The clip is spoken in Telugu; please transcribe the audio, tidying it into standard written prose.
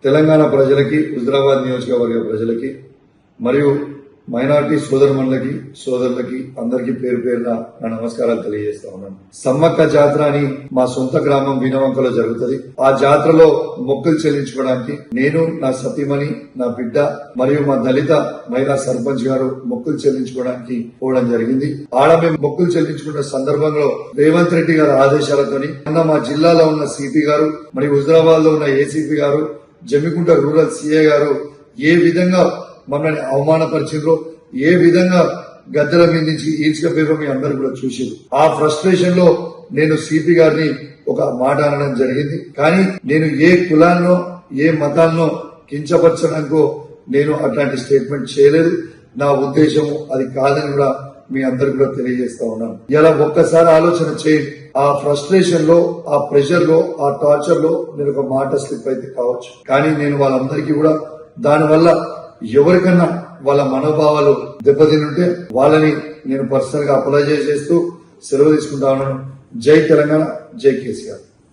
తెలంగాణ ప్రజలకి, హుజరాబాద్ నియోజకవర్గ ప్రజలకి మరియు మైనార్టీ సోదరులకి సోదరులకి అందరికీ పేరు పేరున నా నమస్కారాలు తెలియజేస్తా ఉన్నాను. సమ్మక్క జాతర అని మా సొంత గ్రామం వీణవంకలో జరుగుతుంది. ఆ జాతరలో మొక్కులు చెల్లించుకోవడానికి నేను, నా సతీమణి, నా బిడ్డ మరియు మా దళిత మహిళా సర్పంచ్ గారు మొక్కులు చెల్లించుకోవడానికి పోవడం జరిగింది. ఆడ మేము మొక్కులు చెల్లించుకున్న సందర్భంలో రేవంత్ రెడ్డి గారి ఆదేశాలతోని మా జిల్లాలో ఉన్న సిపి గారు మరియు హుజరాబాద్ లో ఉన్న ఏసీపీ గారు, జమ్మికుంట రూరల్ సిఐ గారు ఏ విధంగా మమ్మల్ని అవమానపరిచిండ్రో, ఏ విధంగా గద్దెల మీద నుంచి ఈడ్చుకపోయారో మీ అందరూ కూడా చూసారు. ఆ ఫ్రస్ట్రేషన్ లో నేను సిపి గారిని ఒక మాట అనడం జరిగింది. కానీ నేను ఏ కులాన్నో ఏ మతాన్నో కించపరచడానికో నేను అట్లాంటి స్టేట్మెంట్ చేయలేదు. నా ఉద్దేశము అది కాదని కూడా మీ అందరికి కూడా తెలియజేస్తా ఉన్నాను. ఇలా ఒక్కసారి ఆలోచన చేయండి. ఆ ఫ్రస్ట్రేషన్ లో, ఆ ప్రెషర్ లో, ఆ టార్చర్ లో నేను ఒక మాట స్లిప్ అయితే కావచ్చు. కానీ నేను వాళ్ళందరికీ కూడా దానివల్ల ఎవరికన్నా వాళ్ళ మనోభావాలు దెబ్బతింటే వాళ్ళని నేను పర్సనల్ గా అప్లై చేస్తూ సెలవు తీసుకుంటా ఉన్నాను. జై తెలంగాణ, జై కేసీఆర్.